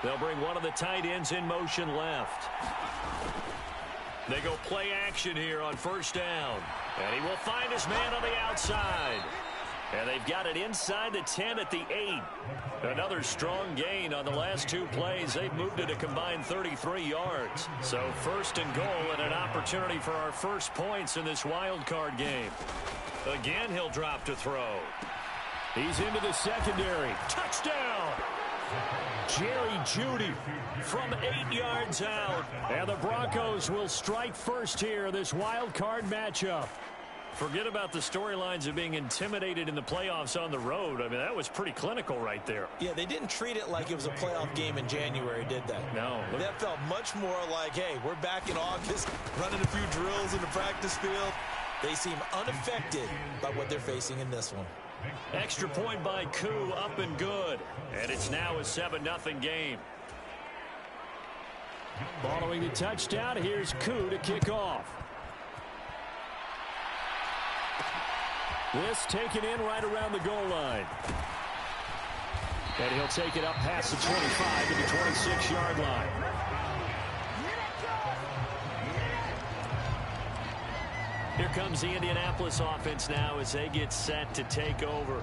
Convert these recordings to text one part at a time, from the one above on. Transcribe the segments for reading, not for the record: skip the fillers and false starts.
They'll bring one of the tight ends in motion left. They go play action here on first down. And he will find his man on the outside. And they've got it inside the 10 at the 8. Another strong gain on the last two plays. They've moved it a combined 33 yards. So first and goal and an opportunity for our first points in this wild card game. Again, he'll drop to throw. He's into the secondary. Touchdown! Jerry Jeudy from 8 yards out. And the Broncos will strike first here, this wild card matchup. Forget about the storylines of being intimidated in the playoffs on the road. I mean, that was pretty clinical right there. Yeah, they didn't treat it like it was a playoff game in January, did they? No. That felt much more like, hey, we're back in August, running a few drills in the practice field. They seem unaffected by what they're facing in this one. Extra point by Koo, up and good. And it's now a 7-0 game. Following the touchdown, here's Koo to kick off. This taken in right around the goal line. And he'll take it up past the 25 to the 26-yard line. Here comes the Indianapolis offense now as they get set to take over.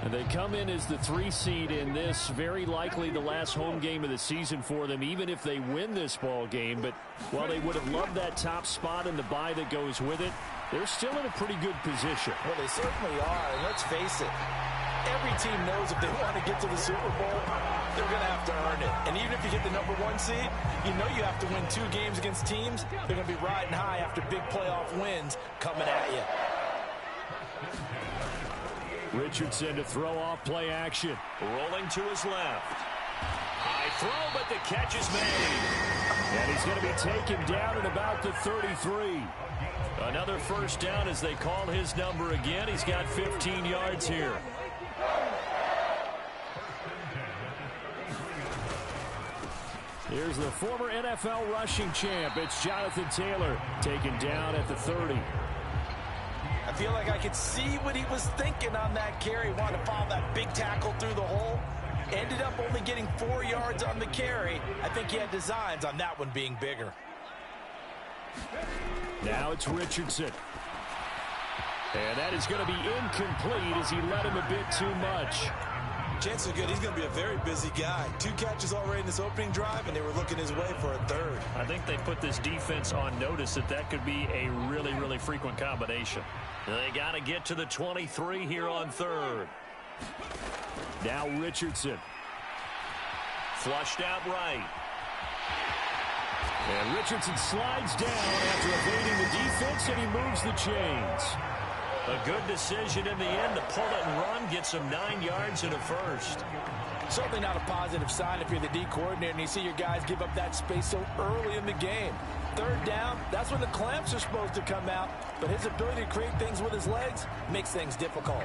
And they come in as the 3 seed in this, very likely the last home game of the season for them, even if they win this ball game. But while they would have loved that top spot and the bye that goes with it, they're still in a pretty good position. Well, they certainly are, and let's face it, every team knows if they want to get to the Super Bowl, they're going to have to earn it. And even if you get the number 1 seed, you know you have to win 2 games against teams. They're going to be riding high after big playoff wins coming at you. Richardson to throw off play action. Rolling to his left. High throw, but the catch is made. And he's going to be taken down at about the 33. Another first down as they call his number again. He's got 15 yards here. Here's the former NFL rushing champ. It's Jonathan Taylor taken down at the 30. I feel like I could see what he was thinking on that carry. Wanted to follow that big tackle through the hole. Ended up only getting 4 yards on the carry. I think he had designs on that one being bigger. Now it's Richardson. And that is going to be incomplete as he led him a bit too much. Chances are good he's going to be a very busy guy. 2 catches already in this opening drive, and they were looking his way for a 3rd. I think they put this defense on notice that could be a really, really frequent combination. They got to get to the 23 here on 3rd. Now Richardson. Flushed out right. And Richardson slides down after evading the defense, and he moves the chains. A good decision in the end to pull it and run, get some 9 yards and a first. Certainly not a positive sign if you're the D coordinator and you see your guys give up that space so early in the game. 3rd down, that's when the clamps are supposed to come out, but his ability to create things with his legs makes things difficult.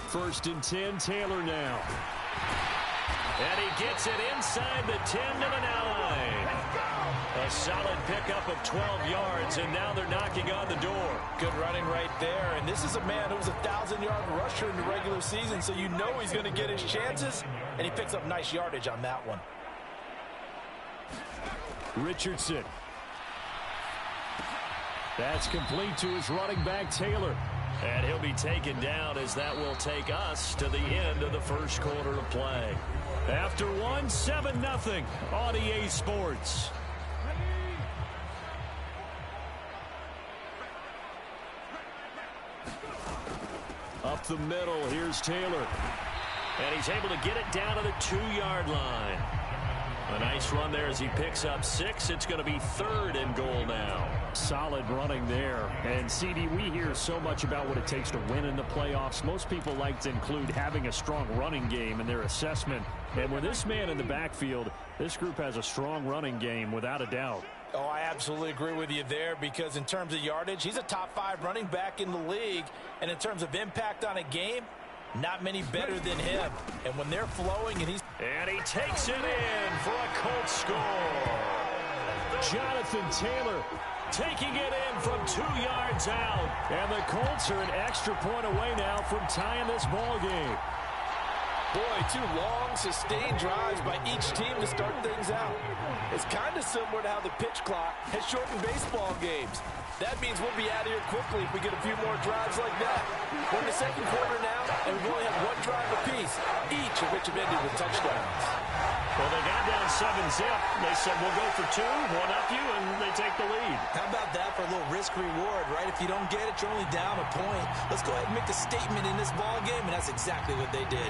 First and 10, Taylor now. And he gets it inside the 10 to the 9. A solid pickup of 12 yards, and now they're knocking on the door. Good running right there, and this is a man who was a 1,000-yard rusher in the regular season, so you know he's going to get his chances, and he picks up nice yardage on that one. Richardson. That's complete to his running back, Taylor. And he'll be taken down as that will take us to the end of the first quarter of play. After 7-0 on EA Sports. Up the middle, here's Taylor. And he's able to get it down to the 2-yard line. A nice run there as he picks up 6. It's going to be 3rd and goal now. Solid running there. And, CD, we hear so much about what it takes to win in the playoffs. Most people like to include having a strong running game in their assessment. And with this man in the backfield, this group has a strong running game without a doubt. Oh, I absolutely agree with you there because in terms of yardage, he's a top 5 running back in the league. And in terms of impact on a game, not many better than him. And when they're flowing and And he takes it in for a Colts score. Jonathan Taylor taking it in from 2 yards out. And the Colts are an extra point away now from tying this ball game. Boy, 2 long, sustained drives by each team to start things out. It's kind of similar to how the pitch clock has shortened baseball games. That means we'll be out of here quickly if we get a few more drives like that. We're in the second quarter now, and we've only had 1 drive apiece, each of which have ended with touchdowns. Well, they got down 7-zip. They said, we'll go for 2, one up you, and they take the lead. How about that for a little risk-reward, right? If you don't get it, you're only down a point. Let's go ahead and make a statement in this ball game, and that's exactly what they did.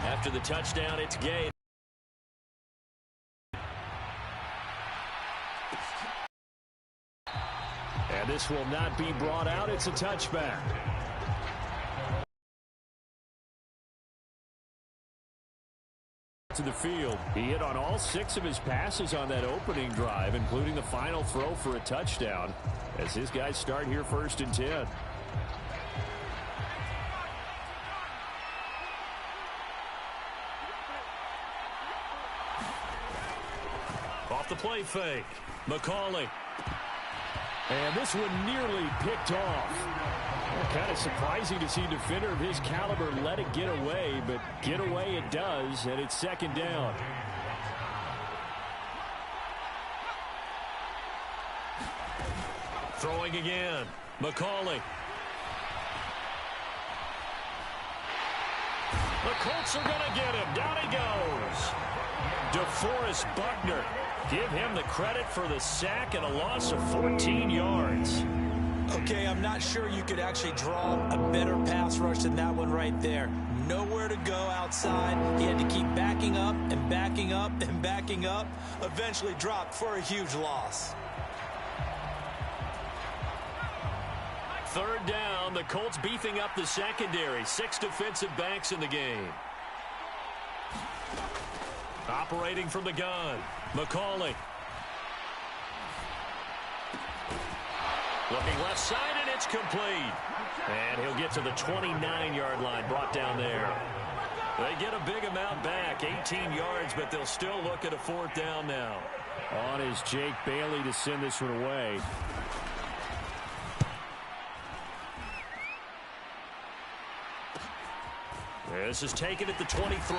After the touchdown, it's Gay. And this will not be brought out. It's a touchback. To the field. He hit on all 6 of his passes on that opening drive, including the final throw for a touchdown, as his guys start here 1st and 10. Off the play fake. McCauley. And this one nearly picked off. Kind of surprising to see a defender of his caliber let it get away, but get away it does, and it's 2nd down. Throwing again. McCauley. The Colts are going to get him. Down he goes. DeForest Buckner. Give him the credit for the sack and a loss of 14 yards. Okay, I'm not sure you could actually draw a better pass rush than that one right there. Nowhere to go outside. He had to keep backing up and backing up and backing up. Eventually dropped for a huge loss. 3rd down. The Colts beefing up the secondary. 6 defensive backs in the game. Operating from the gun. McCauley. Looking left side, and it's complete. And he'll get to the 29-yard line, brought down there. They get a big amount back, 18 yards, but they'll still look at a 4th down now. On is Jake Bailey to send this one away. This is taken at the 23.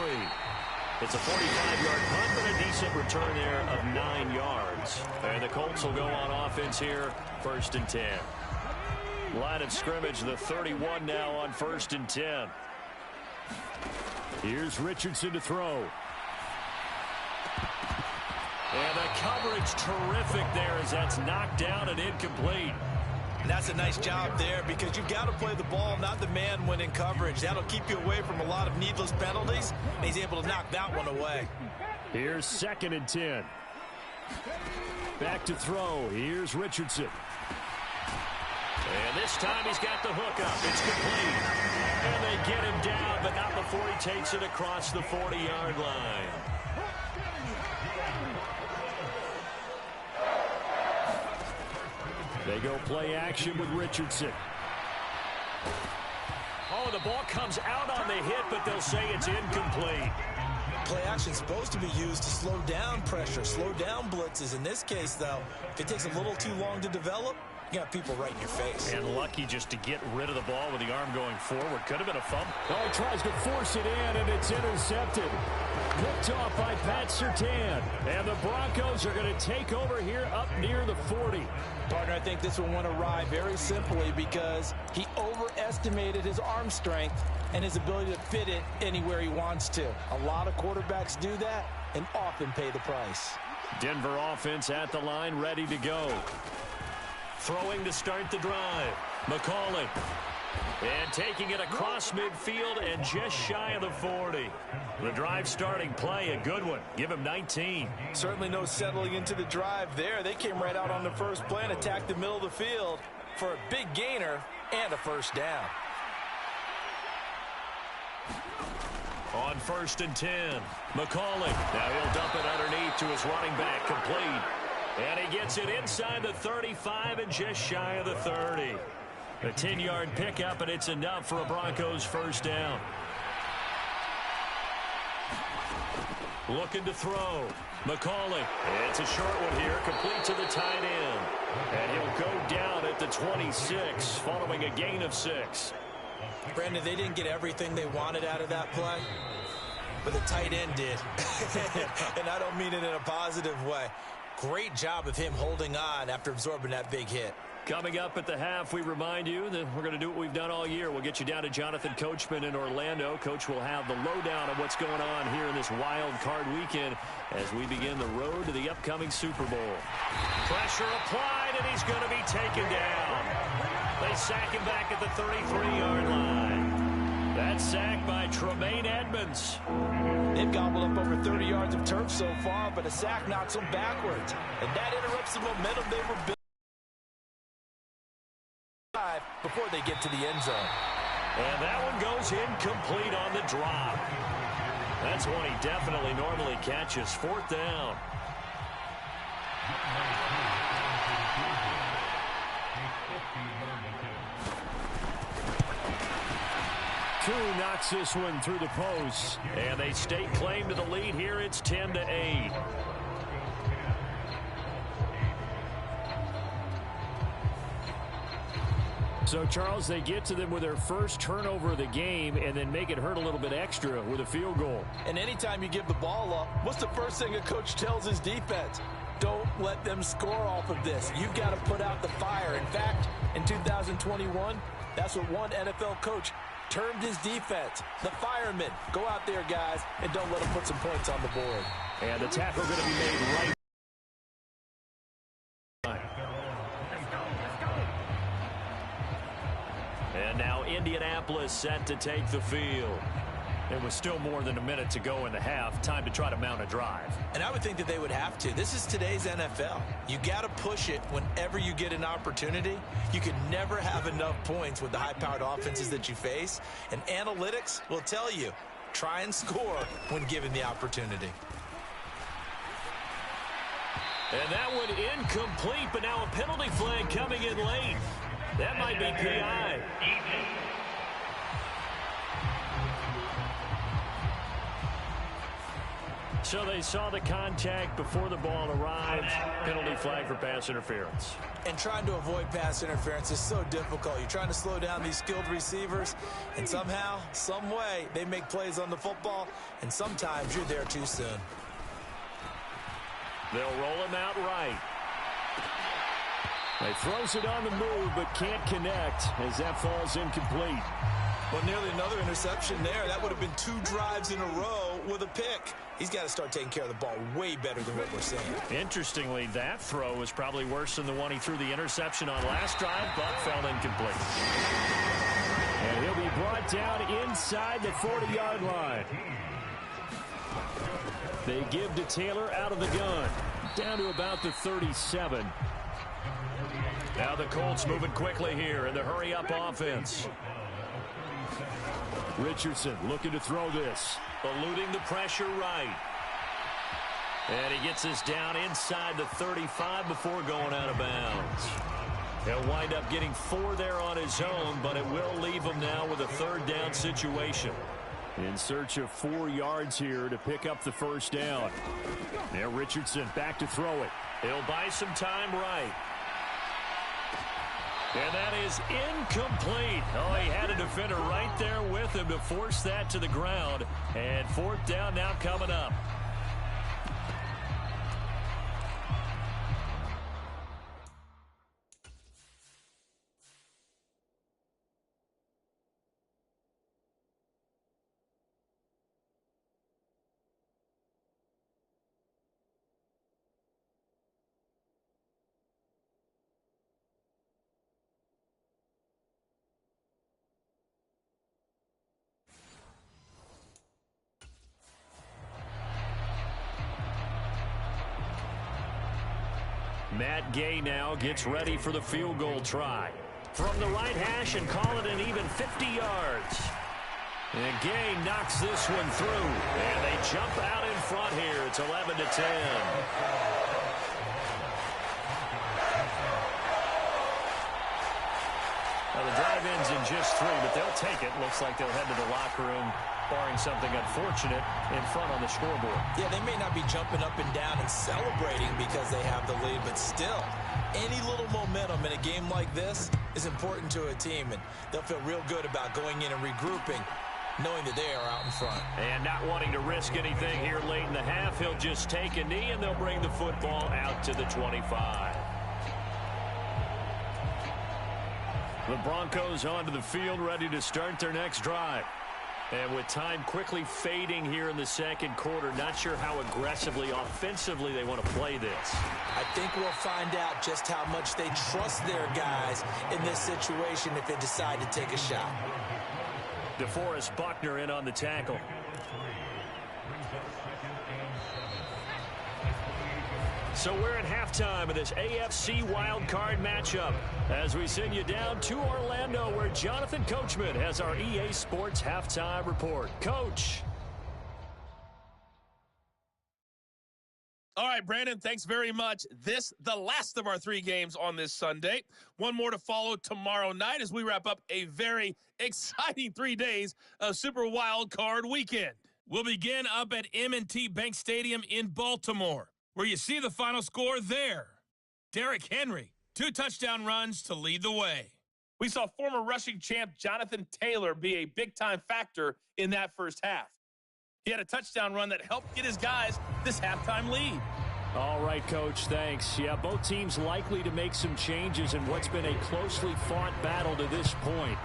It's a 45-yard punt, but a decent return there of 9 yards. And the Colts will go on offense here, 1st and 10. Line of scrimmage, the 31 now on 1st and 10. Here's Richardson to throw. And the coverage terrific there as that's knocked down and incomplete. And that's a nice job there because you've got to play the ball, not the man when in coverage. That'll keep you away from a lot of needless penalties, and he's able to knock that one away. Here's 2nd and 10. Back to throw. Here's Richardson. And this time he's got the hook up. It's complete. And they get him down, but not before he takes it across the 40-yard line. They go play action with Richardson. Oh, the ball comes out on the hit, but they'll say it's incomplete. Play action is supposed to be used to slow down pressure, slow down blitzes. In this case, though, if it takes a little too long to develop, you got people right in your face. And lucky just to get rid of the ball with the arm going forward. Could have been a fumble. Oh, he tries to force it in, and it's intercepted. Picked off by Pat Surtain. And the Broncos are going to take over here up near the 40. Partner, I think this one went awry very simply because he overestimated his arm strength and his ability to fit it anywhere he wants to. A lot of quarterbacks do that and often pay the price. Denver offense at the line, ready to go. Throwing to start the drive. McCauley. And taking it across midfield and just shy of the 40. The drive starting play, a good one. Give him 19. Certainly no settling into the drive there. They came right out on the first play and attacked the middle of the field for a big gainer and a 1st down. On 1st and 10, McCauley. Now he'll dump it underneath to his running back, complete. And he gets it inside the 35 and just shy of the 30. A 10-yard pickup, and it's enough for a Broncos 1st down. Looking to throw. McCauley. It's a short one here, complete to the tight end. And he'll go down at the 26 following a gain of 6. Brandon, they didn't get everything they wanted out of that play, but the tight end did. And I don't mean it in a positive way. Great job of him holding on after absorbing that big hit. Coming up at the half, we remind you that we're going to do what we've done all year. We'll get you down to Jonathan Coachman in Orlando. Coach will have the lowdown of what's going on here in this wild card weekend as we begin the road to the upcoming Super Bowl. Pressure applied, and he's going to be taken down. They sack him back at the 33-yard line. That sack by Tremaine Edmonds. They've gobbled up over 30 yards of turf so far, but a sack knocks them backwards. And that interrupts the momentum they were building before they get to the end zone. And that one goes incomplete on the drop. That's one he definitely normally catches. 4th down. Two knocks this one through the post. And they stake claim to the lead here. It's 10-8. So, Charles, they get to them with their first turnover of the game and then make it hurt a little bit extra with a field goal. And anytime you give the ball up, what's the first thing a coach tells his defense? Don't let them score off of this. You've got to put out the fire. In fact, in 2021, that's what one NFL coach termed his defense. The firemen. Go out there, guys, and don't let them put some points on the board. And the tackle going to be made right. And now Indianapolis set to take the field. There was still more than a minute to go in the half. Time to try to mount a drive. And I would think that they would have to. This is today's NFL. You got to push it whenever you get an opportunity. You can never have enough points with the high-powered offenses that you face. And analytics will tell you, try and score when given the opportunity. And that one incomplete, but now a penalty flag coming in late. That might be PI. So they saw the contact before the ball arrived. Penalty flag for pass interference. And trying to avoid pass interference is so difficult. You're trying to slow down these skilled receivers, and somehow, some way, they make plays on the football, and sometimes you're there too soon. They'll roll him out right. He throws it on the move, but can't connect as that falls incomplete. Well, nearly another interception there. That would have been 2 drives in a row with a pick. He's got to start taking care of the ball way better than what we're seeing. Interestingly, that throw was probably worse than the one he threw the interception on last drive, but fell incomplete. And he'll be brought down inside the 40-yard line. They give to Taylor out of the gun. Down to about the 37. Now the Colts moving quickly here in the hurry-up offense. Richardson looking to throw this. Eluding the pressure right. And he gets us down inside the 35 before going out of bounds. He'll wind up getting 4 there on his own, but it will leave him now with a 3rd down situation. In search of 4 yards here to pick up the first down. Now Richardson back to throw it. He'll buy some time right. And that is incomplete. Oh, he had a defender right there with him to force that to the ground. And 4th down now coming up. Matt Gay now gets ready for the field goal try. From the right hash and call it an even 50 yards. And Gay knocks this one through. And they jump out in front here. It's 11-10. Well, the drive ends in just 3, but they'll take it. Looks like they'll head to the locker room, barring something unfortunate, in front on the scoreboard. Yeah, they may not be jumping up and down and celebrating because they have the lead, but still, any little momentum in a game like this is important to a team, and they'll feel real good about going in and regrouping, knowing that they are out in front. And not wanting to risk anything here late in the half, he'll just take a knee, and they'll bring the football out to the 25. The Broncos onto the field, ready to start their next drive. And with time quickly fading here in the second quarter, not sure how aggressively, offensively they want to play this. I think we'll find out just how much they trust their guys in this situation if they decide to take a shot. DeForest Buckner in on the tackle. So we're at halftime of this AFC wildcard matchup as we send you down to Orlando where Jonathan Coachman has our EA Sports halftime report. Coach. All right, Brandon, thanks very much. The last of our 3 games on this Sunday. One more to follow tomorrow night as we wrap up a very exciting 3 days of Super Wild Card Weekend. We'll begin up at M&T Bank Stadium in Baltimore, where you see the final score there. Derrick Henry, 2 touchdown runs to lead the way. We saw former rushing champ Jonathan Taylor be a big-time factor in that first half. He had a touchdown run that helped get his guys this halftime lead. All right, Coach, thanks. Yeah, both teams likely to make some changes in what's been a closely fought battle to this point.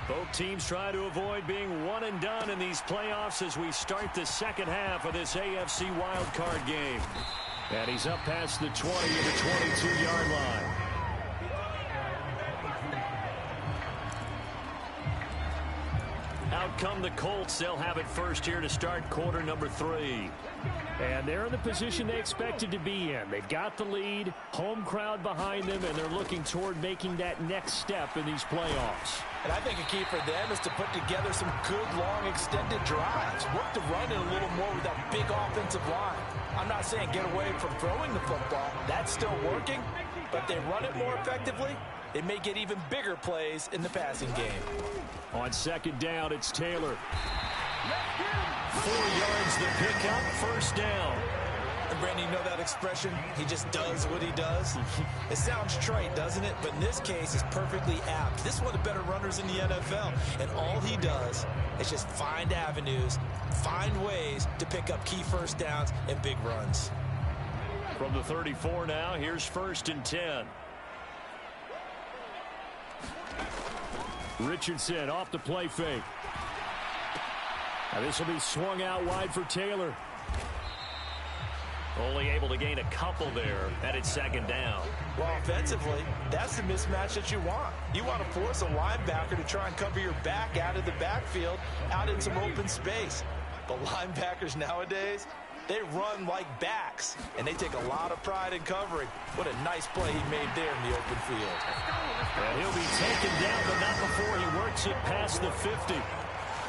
Both teams try to avoid being one and done in these playoffs as we start the second half of this AFC wildcard game. And he's up past the 20 to the 22-yard line. Out come the Colts. They'll have it first here to start quarter number 3. And they're in the position they expected to be in. They've got the lead, home crowd behind them, and they're looking toward making that next step in these playoffs. And I think a key for them is to put together some good, long, extended drives. Work the run in a little more with that big offensive line. I'm not saying get away from throwing the football. That's still working. But they run it more effectively, they may get even bigger plays in the passing game. On second down, it's Taylor. 4 yards the pickup, first down. And Brandon, you know that expression? He just does what he does. It sounds trite, doesn't it? But in this case, it's perfectly apt. This is one of the better runners in the NFL. And all he does is just find avenues, find ways to pick up key first downs and big runs. From the 34 now, here's first and 10. Richardson off the play fake. Now this will be swung out wide for Taylor. Only able to gain a couple there. Headed second down. Well, offensively, that's the mismatch that you want. You want to force a linebacker to try and cover your back out of the backfield, out in some open space. But linebackers nowadays, they run like backs, and they take a lot of pride in covering. What a nice play he made there in the open field. And he'll be taken down, but not before he works it past the 50.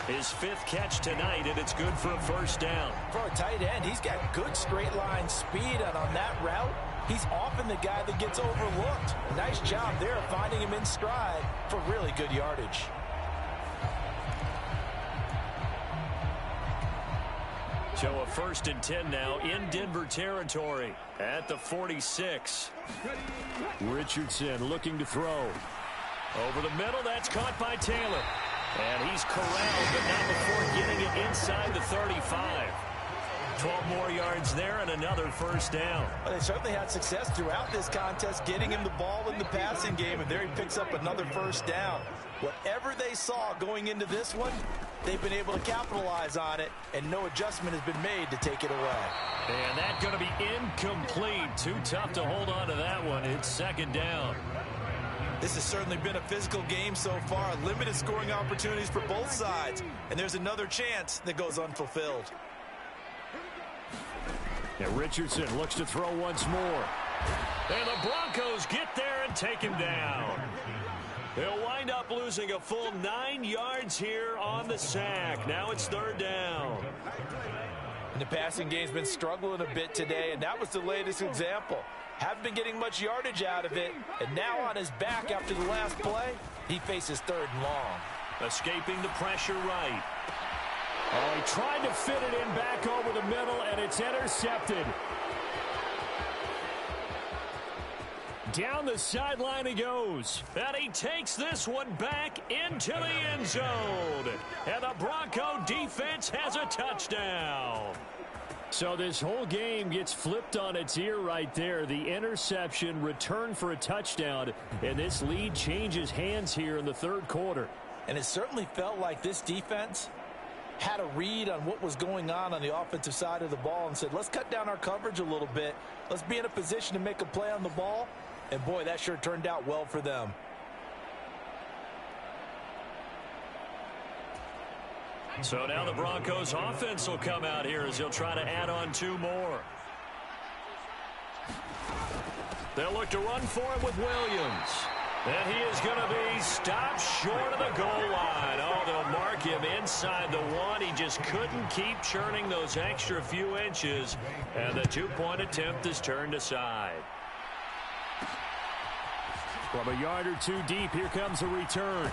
His 5th catch tonight, and it's good for a first down. For a tight end, he's got good straight line speed, and on that route, he's often the guy that gets overlooked. Nice job there finding him in stride for really good yardage. So a first and 10 now in Denver territory at the 46. Richardson looking to throw. Over the middle, that's caught by Taylor. And he's corralled, but not before getting it inside the 35. 12 more yards there and another first down. Well, they certainly had success throughout this contest getting him the ball in the passing game, and there he picks up another first down. Whatever they saw going into this one, they've been able to capitalize on it, and no adjustment has been made to take it away. And that's going to be incomplete. Too tough to hold on to that one. It's second down. This has certainly been a physical game so far. Limited scoring opportunities for both sides. And there's another chance that goes unfulfilled. And Richardson looks to throw once more. And the Broncos get there and take him down. They'll wind up losing a full 9 yards here on the sack. Now it's third down. And the passing game's been struggling a bit today, and that was the latest example. Haven't been getting much yardage out of it, and now on his back after the last play, He faces 3rd and long. Escaping the pressure right. Oh, he tried to fit it in back over the middle, and it's intercepted. Down the sideline he goes. And he takes this one back into the end zone. And the Bronco defense has a touchdown. So this whole game gets flipped on its ear right there. The interception, return for a touchdown, and this lead changes hands here in the 3rd quarter. And it certainly felt like this defense had a read on what was going on the offensive side of the ball and said, let's cut down our coverage a little bit. Let's be in a position to make a play on the ball. And, boy, that sure turned out well for them. So now the Broncos offense will come out here as they'll try to add on 2 more. They'll look to run for it with Williams. And he is going to be stopped short of the goal line. Oh, they'll mark him inside the 1. He just couldn't keep churning those extra few inches. And the 2-point attempt is turned aside. From a yard or 2 deep, here comes a return.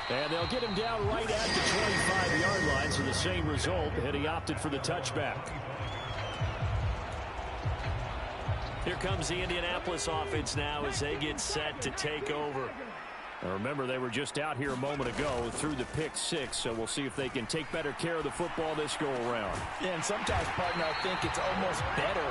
And they'll get him down right at the 25-yard line, so the same result, and he opted for the touchback. Here comes the Indianapolis offense now as they get set to take over. Now remember, they were just out here a moment ago through the pick 6, so we'll see if they can take better care of the football this go-around. Yeah, and sometimes, partner, I think it's almost better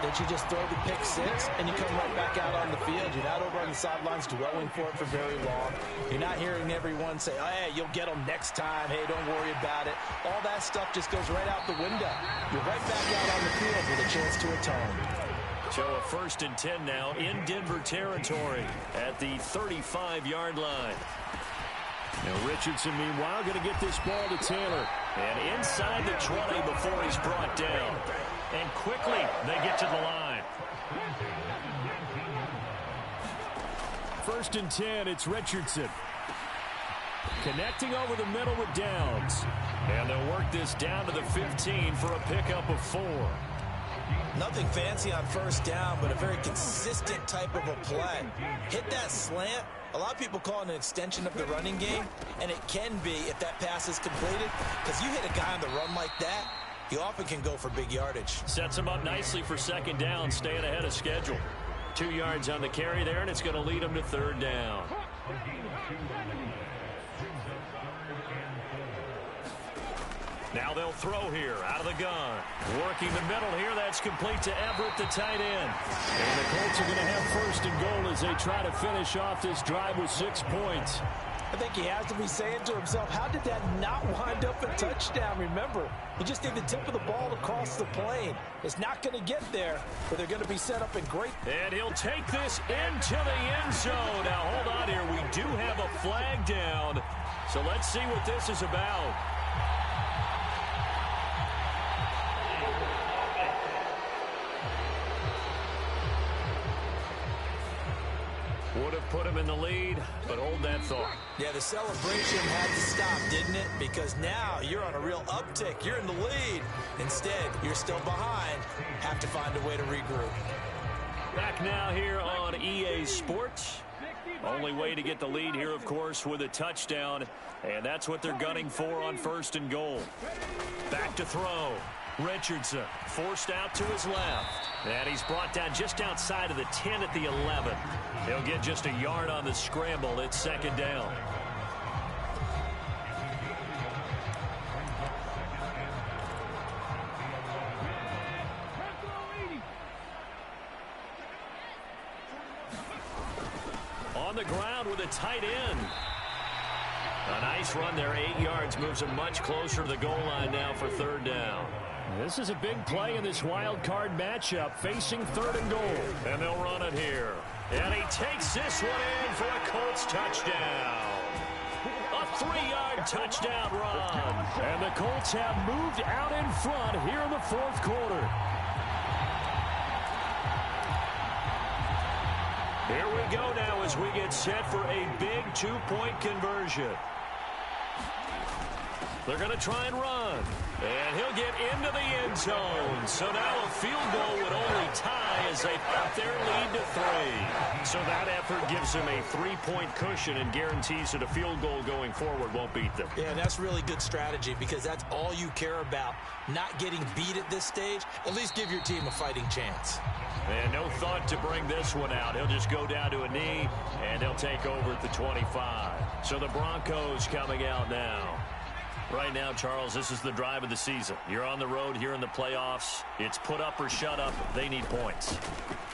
that you just throw the pick 6 and you come right back out on the field. You're not over on the sidelines dwelling for it for very long. You're not hearing everyone say, oh, hey, you'll get them next time. Hey, don't worry about it. All that stuff just goes right out the window. You're right back out on the field with a chance to atone. So a 1st and 10 now in Denver territory at the 35-yard line. Now Richardson, meanwhile, going to get this ball to Taylor. And inside the 20 before he's brought down. And quickly they get to the line. 1st and 10, it's Richardson. Connecting over the middle with Downs. And they'll work this down to the 15 for a pickup of 4. Nothing fancy on 1st down, but a very consistent type of a play. Hit that slant. A lot of people call it an extension of the running game, and it can be if that pass is completed, because you hit a guy on the run like that, you often can go for big yardage. Sets him up nicely for 2nd down, staying ahead of schedule. 2 yards on the carry there, and it's going to lead him to 3rd down. Now they'll throw here out of the gun. Working the middle here. That's complete to Everett, the tight end. And the Colts are going to have 1st and goal as they try to finish off this drive with 6 points. I think he has to be saying to himself, how did that not wind up a touchdown? Remember, he just need the tip of the ball to cross the plane. It's not going to get there, but they're going to be set up in great. And he'll take this into the end zone. Now, hold on here. We do have a flag down. So let's see what this is about. Would have put him in the lead, but hold that thought. Yeah, the celebration had to stop, didn't it? Because now you're on a real uptick. You're in the lead. Instead, you're still behind. Have to find a way to regroup. Back now here on EA Sports. Only way to get the lead here, of course, with a touchdown. And that's what they're gunning for on 1st and goal. Back to throw. Richardson forced out to his left. And he's brought down just outside of the 10 at the 11. He'll get just a yard on the scramble. It's 2nd down. On the ground with a tight end. A nice run there, 8 yards, moves him much closer to the goal line now for 3rd down. This is a big play in this wild card matchup, facing 3rd and goal. And they'll run it here. And he takes this one in for a Colts touchdown. A 3-yard touchdown run. And the Colts have moved out in front here in the 4th quarter. Here we go now as we get set for a big 2-point conversion. They're going to try and run. And he'll get into the end zone. So now a field goal would only tie as they up their lead to 3. So that effort gives them a 3-point cushion and guarantees that a field goal going forward won't beat them. Yeah, that's really good strategy because that's all you care about. Not getting beat at this stage. At least give your team a fighting chance. And no thought to bring this one out. He'll just go down to a knee, and they'll take over at the 25. So the Broncos coming out now. Right now, Charles, this is the drive of the season. You're on the road here in the playoffs. It's put up or shut up. They need points.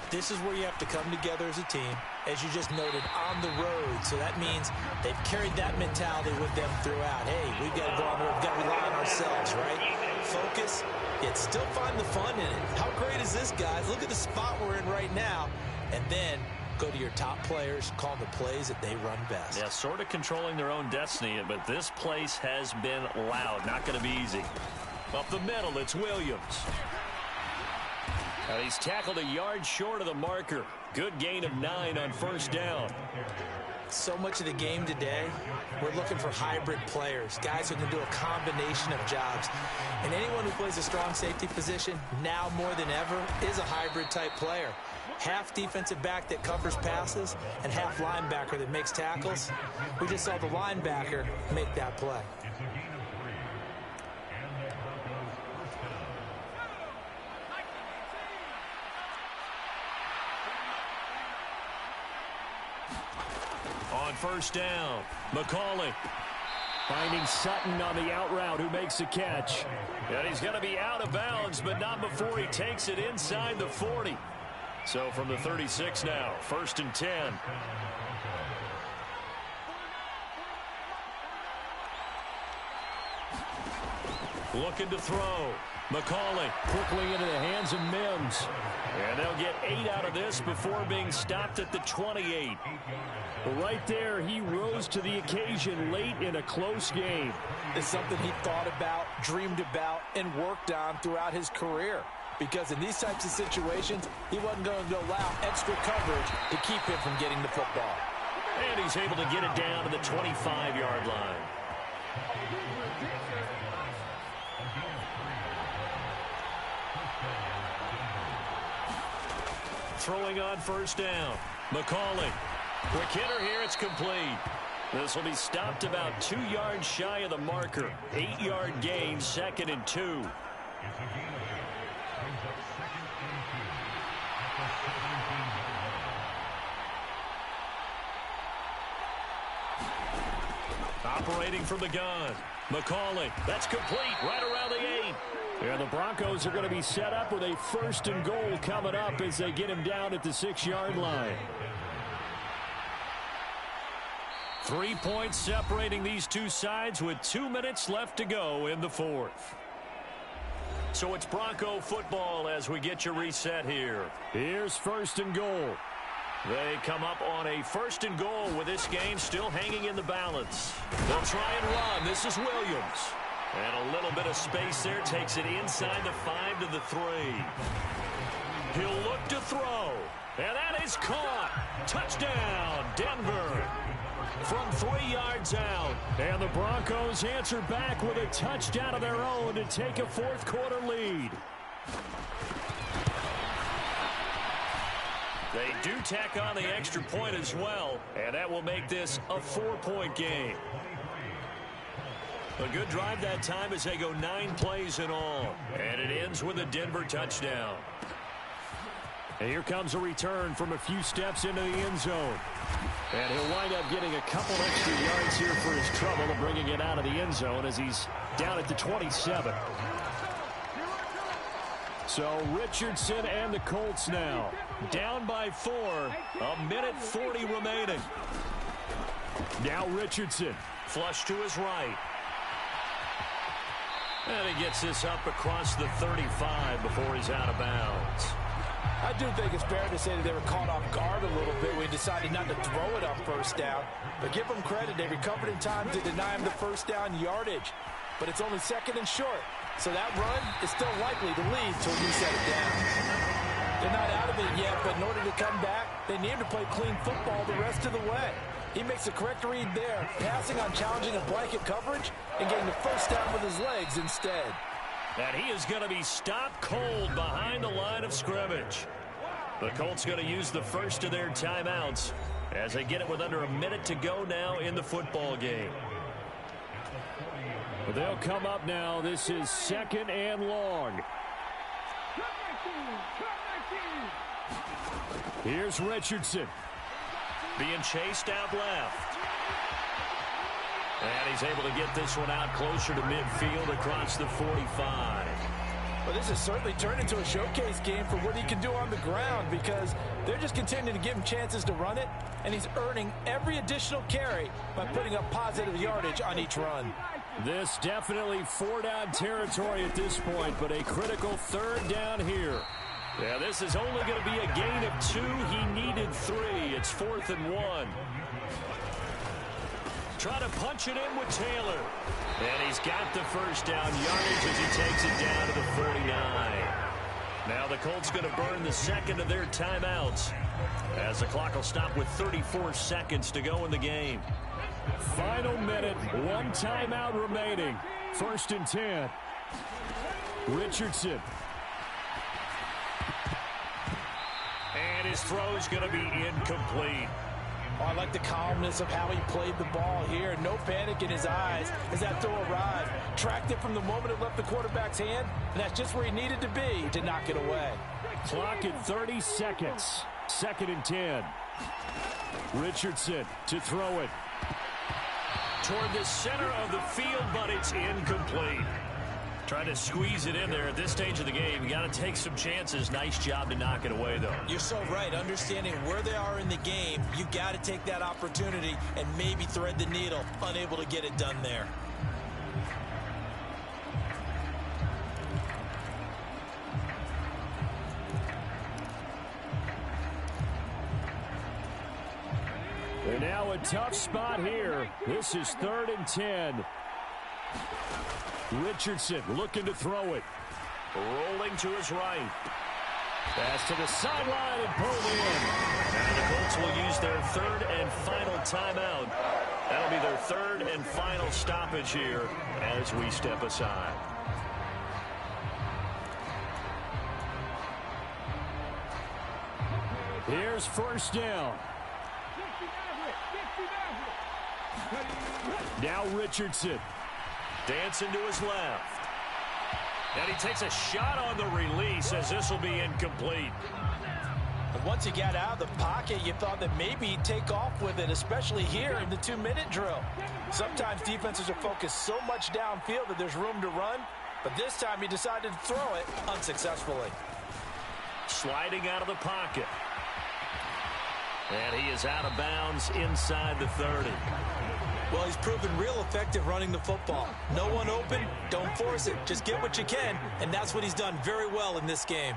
This is where you have to come together as a team, as you just noted, on the road. So that means they've carried that mentality with them throughout. Hey, we've got to go on the road. We've got to rely on ourselves, right? Focus, yet still find the fun in it. How great is this, guys? Look at the spot we're in right now. And then go to your top players, call the plays that they run best. Yeah, sort of controlling their own destiny, but this place has been loud. Not going to be easy. Up the middle, it's Williams. And he's tackled a yard short of the marker. Good gain of 9 on first down. So much of the game today, we're looking for hybrid players, guys who can do a combination of jobs. And anyone who plays a strong safety position, now more than ever, is a hybrid type player. Half defensive back that covers passes and half linebacker that makes tackles. We just saw the linebacker make that play. On first down, McCauley. Finding Sutton on the out route, who makes the catch. And he's going to be out of bounds, but not before he takes it inside the 40. So from the 36 now, 1st and 10. Looking to throw. McCauley Quickly into the hands of Mims. And they'll get 8 out of this before being stopped at the 28. Right there, he rose to the occasion late in a close game. It's something he thought about, dreamed about, and worked on throughout his career. Because in these types of situations, he wasn't going to allow extra coverage to keep him from getting the football. And he's able to get it down to the 25-yard line. Throwing on first down. McCauley. Quick hitter here. It's complete. This will be stopped about 2 yards shy of the marker. 8-yard gain, 2nd and 2. Operating from the gun. McCauley. That's complete. Right around the 8. And the Broncos are going to be set up with a 1st and goal coming up as they get him down at the 6-yard line. 3 points separating these two sides with 2 minutes left to go in the 4th. So it's Bronco football as we get you reset here. Here's 1st and goal. They come up on a 1st and goal with this game still hanging in the balance. They'll try and run. This is Williams. And a little bit of space there takes it inside the 5 to the 3. He'll look to throw. And that is caught. Touchdown, Denver. From 3 yards out. And the Broncos answer back with a touchdown of their own to take a 4th quarter lead. They do tack on the extra point as well, and that will make this a 4-point game. A good drive that time as they go 9 plays in all, and it ends with a Denver touchdown. And here comes a return from a few steps into the end zone. And he'll wind up getting a couple extra yards here for his trouble and bringing it out of the end zone as he's down at the 27. So Richardson and the Colts now down by 4, a minute 40 remaining. Now Richardson. Flush to his right. And he gets this up across the 35 before he's out of bounds. I do think it's fair to say that they were caught off guard a little bit when he decided not to throw it on first down. But give them credit, they recovered in time to deny him the first down yardage. But it's only 2nd and short. So that run is still likely to lead till you set it down. They're not out of it yet, but in order to come back, they need to play clean football the rest of the way. He makes the correct read there, passing on challenging a blanket coverage and getting the first down with his legs instead. And he is going to be stopped cold behind the line of scrimmage. The Colts going to use the first of their timeouts as they get it with under a minute to go now in the football game. They'll come up now. This is 2nd and long. Here's Richardson. Being chased out left. And he's able to get this one out closer to midfield across the 45. Well, this has certainly turned into a showcase game for what he can do on the ground because they're just continuing to give him chances to run it, and he's earning every additional carry by putting up positive yardage on each run. This definitely 4-down territory at this point, but a critical 3rd down here. Yeah, this is only going to be a gain of 2. He needed 3. It's 4th and 1. Try to punch it in with Taylor. And he's got the first down yardage as he takes it down to the 49. Now the Colts going to burn the second of their timeouts as the clock will stop with 34 seconds to go in the game. Final minute, 1 timeout remaining. 1st and 10. Richardson. And his throw is going to be incomplete. Oh, I like the calmness of how he played the ball here. No panic in his eyes as that throw arrived. Tracked it from the moment it left the quarterback's hand, and that's just where he needed to be to knock it away. Clock at 30 seconds. 2nd and 10. Richardson to throw it. Toward the center of the field, but it's incomplete. Trying to squeeze it in there at this stage of the game. You got to take some chances. Nice job to knock it away, though. You're so right. Understanding where they are in the game, you got to take that opportunity and maybe thread the needle. Unable to get it done there. They're now a tough spot here. This is 3rd and 10. Richardson looking to throw it. Rolling to his right. Pass to the sideline and pulled in. And the Colts will use their 3rd and final timeout. That'll be their 3rd and final stoppage here as we step aside. Here's 1st down. Now Richardson. Dancing to his left. And he takes a shot on the release as this will be incomplete. And once he got out of the pocket, you thought that maybe he'd take off with it, especially here in the 2-minute drill. Sometimes defenses are focused so much downfield that there's room to run, but this time he decided to throw it unsuccessfully. Sliding out of the pocket. And he is out of bounds inside the 30. Well, he's proven real effective running the football. No one open, don't force it. Just get what you can, and that's what he's done very well in this game.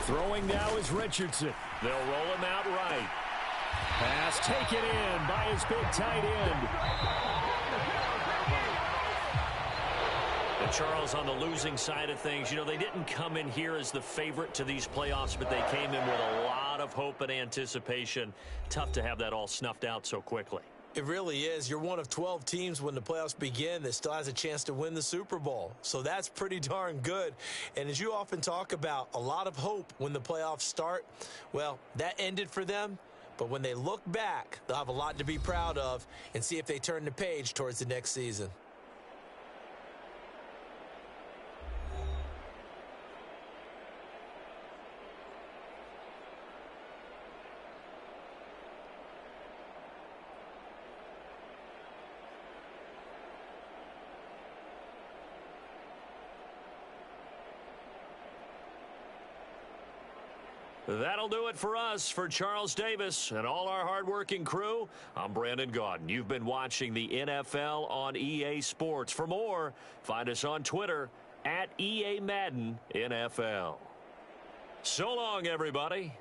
Throwing now is Richardson. They'll roll him out right. Pass taken in by his big tight end. And Charles, on the losing side of things, you know, they didn't come in here as the favorite to these playoffs, but they came in with a lot of hope and anticipation. Tough to have that all snuffed out so quickly. It really is. You're one of 12 teams when the playoffs begin that still has a chance to win the Super Bowl. So that's pretty darn good. And as you often talk about, a lot of hope when the playoffs start. Well, that ended for them. But when they look back, they'll have a lot to be proud of and see if they turn the page towards the next season. That'll do it for us. For Charles Davis and all our hardworking crew, I'm Brandon Gaudin. You've been watching the NFL on EA Sports. For more, find us on Twitter at EA Madden NFL. So long, everybody.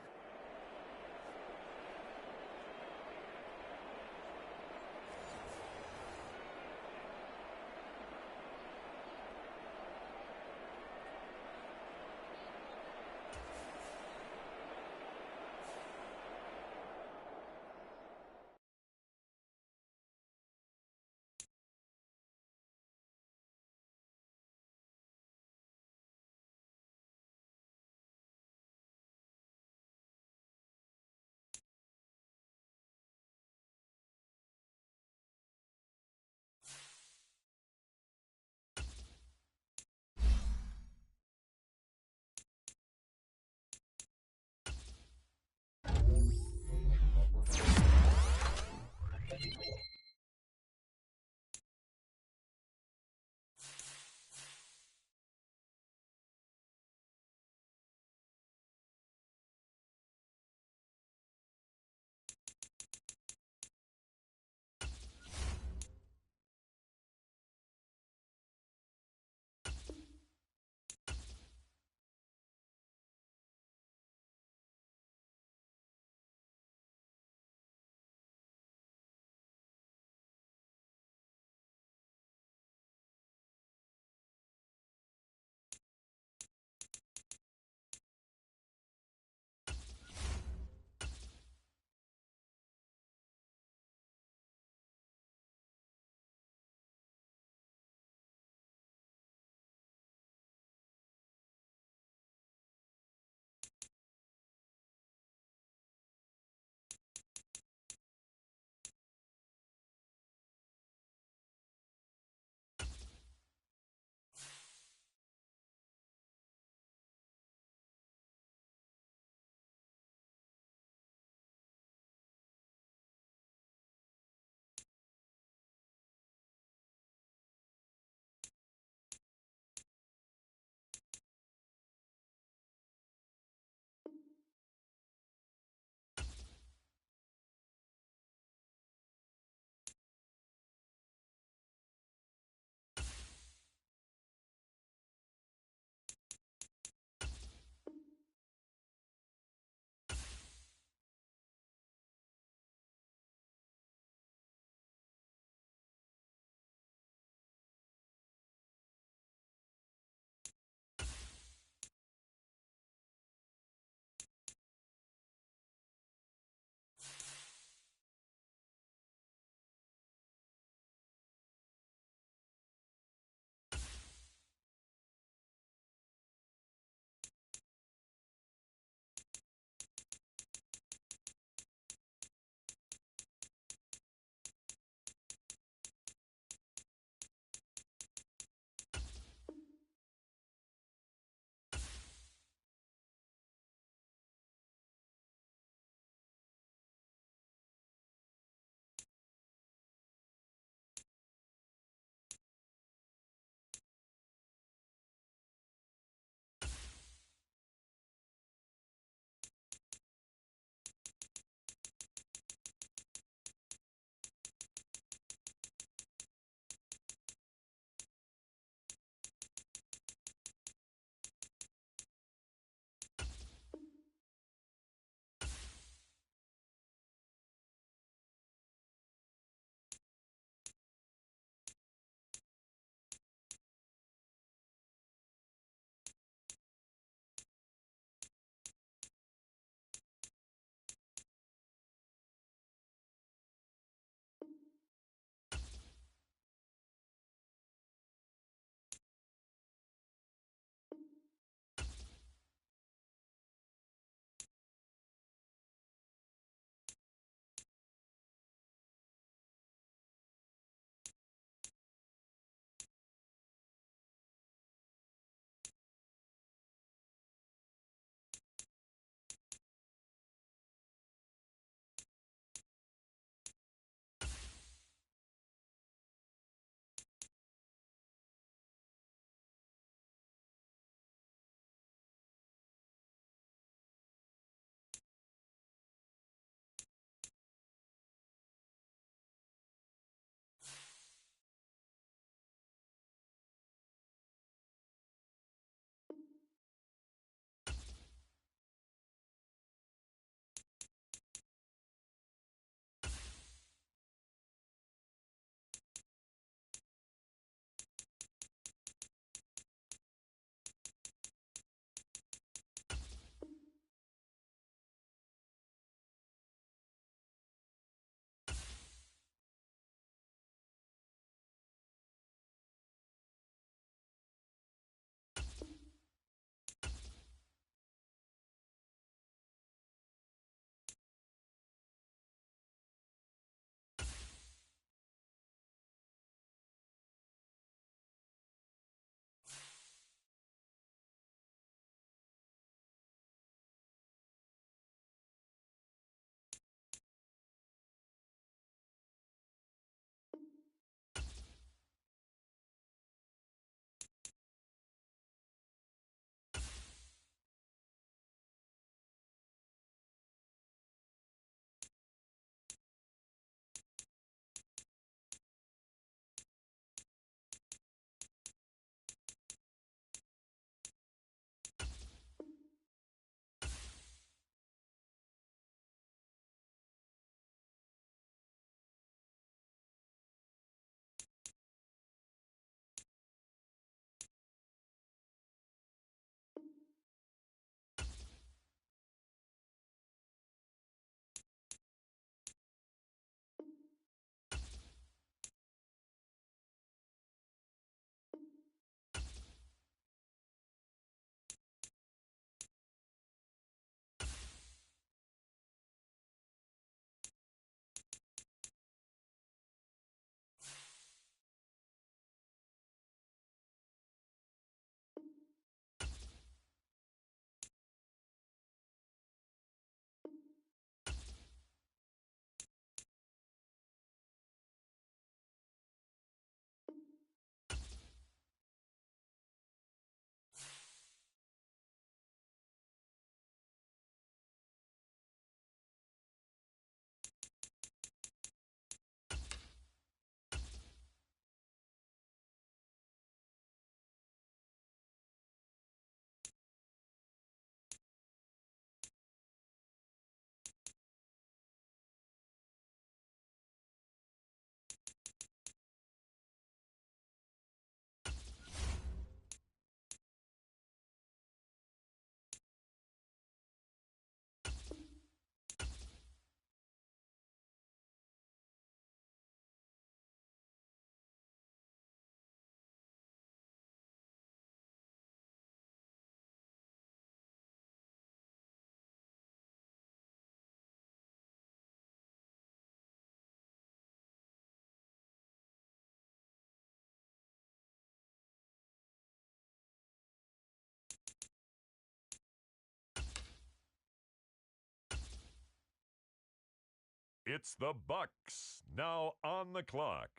It's the Bucks now on the clock.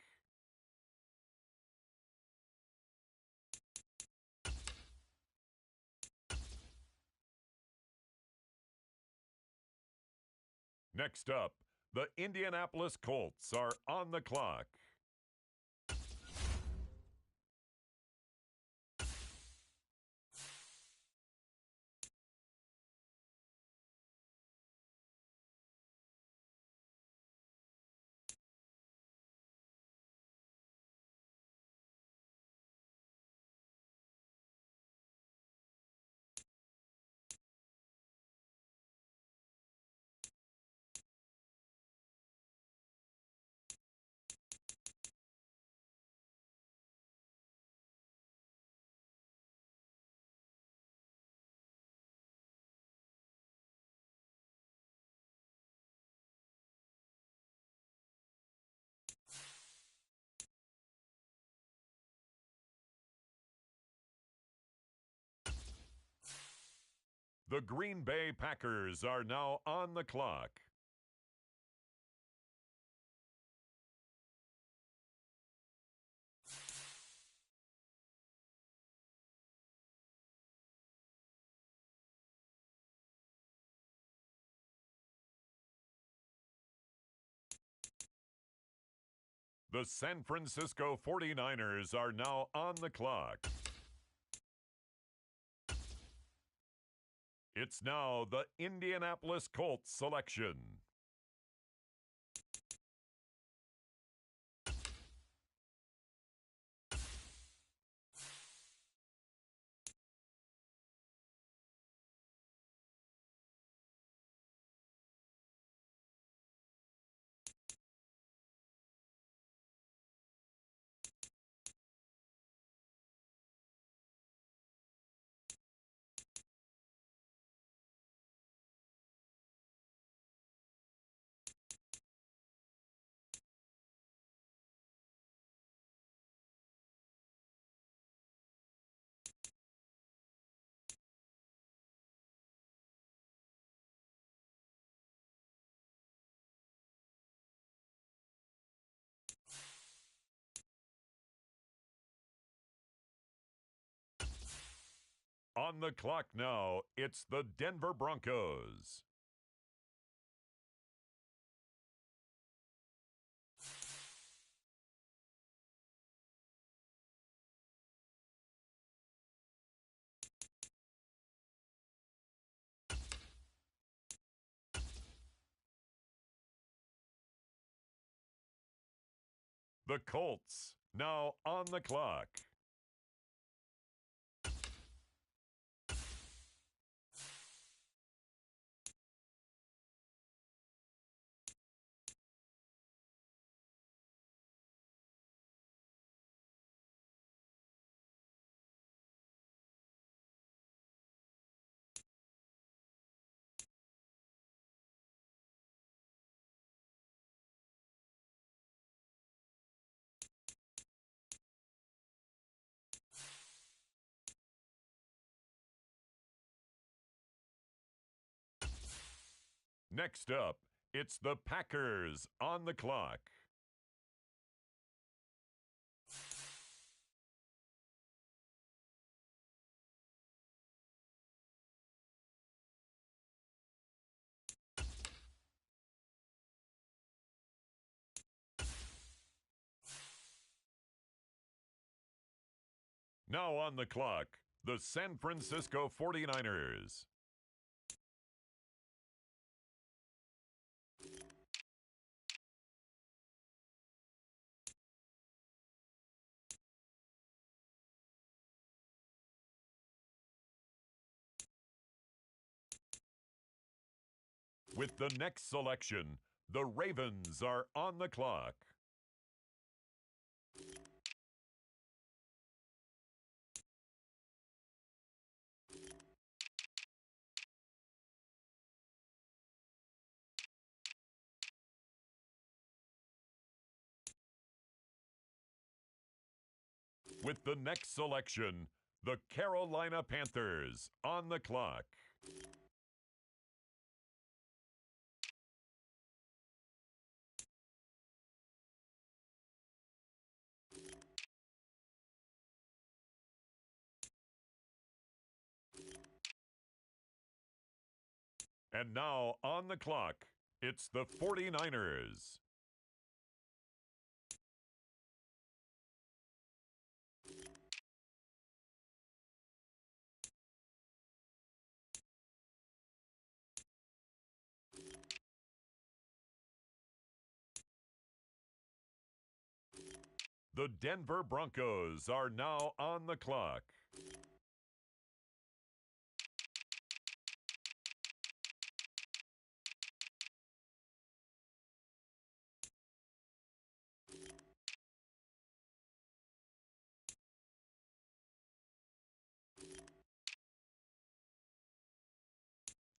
Next up, the Indianapolis Colts are on the clock. The Green Bay Packers are now on the clock. The San Francisco 49ers are now on the clock. It's now the Indianapolis Colts selection. On the clock now, it's the Denver Broncos. The Colts now on the clock. Next up, it's the Packers on the clock. Now on the clock, the San Francisco 49ers. With the next selection, the Ravens are on the clock. With the next selection, the Carolina Panthers on the clock. And now on the clock, it's the 49ers. The Denver Broncos are now on the clock.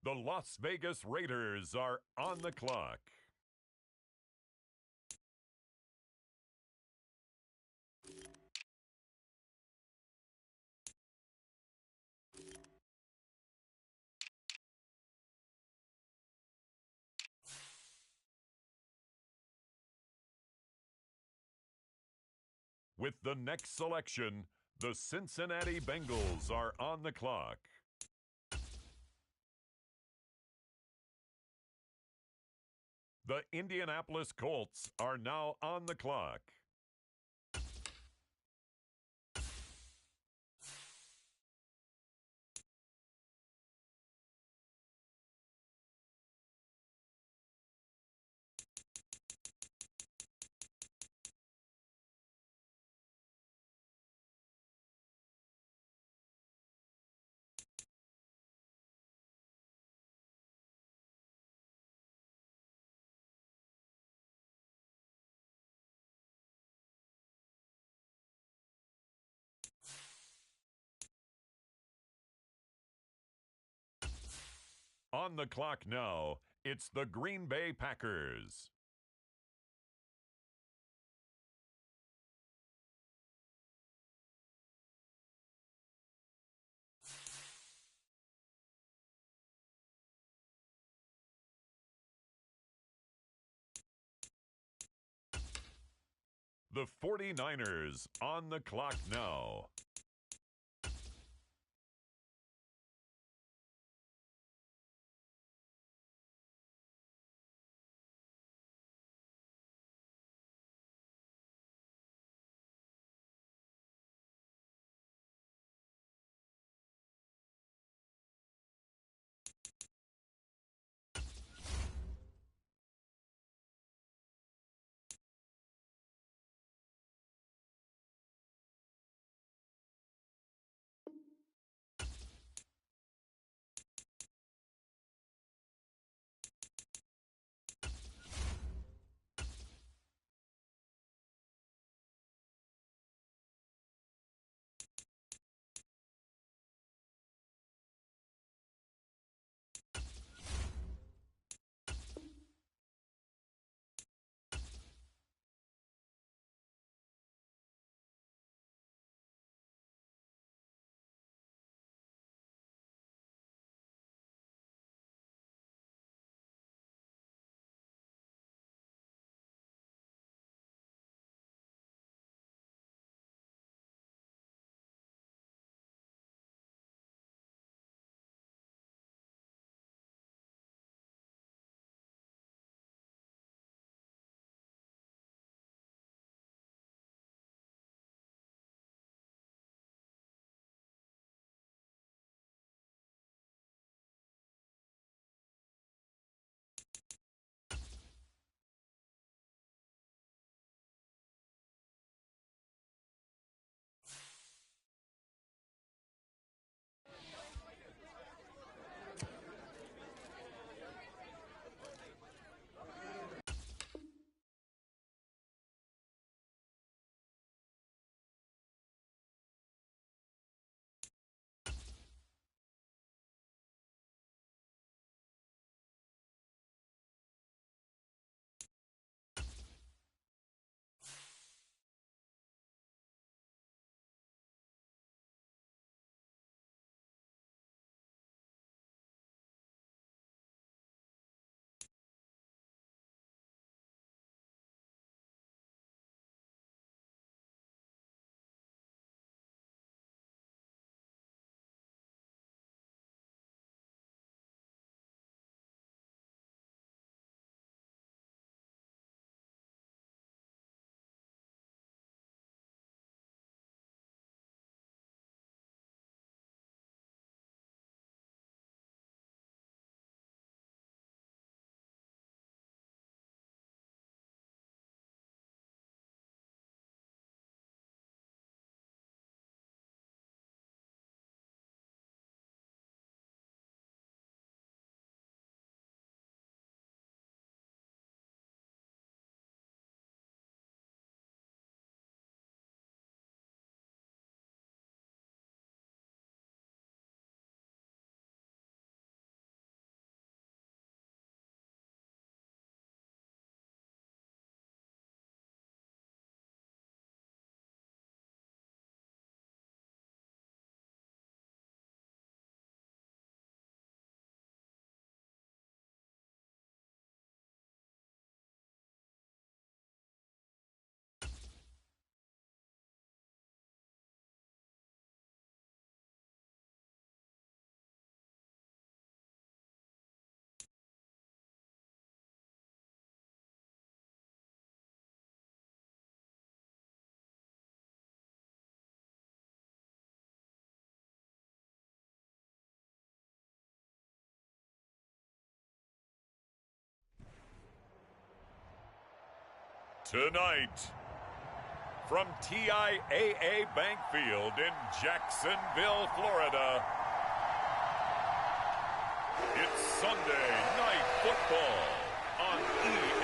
The Las Vegas Raiders are on the clock. With the next selection, the Cincinnati Bengals are on the clock. The Indianapolis Colts are now on the clock. On the clock now, it's the Green Bay Packers. The 49ers on the clock now. Tonight, from TIAA Bank Field in Jacksonville, Florida, it's Sunday Night Football on EA.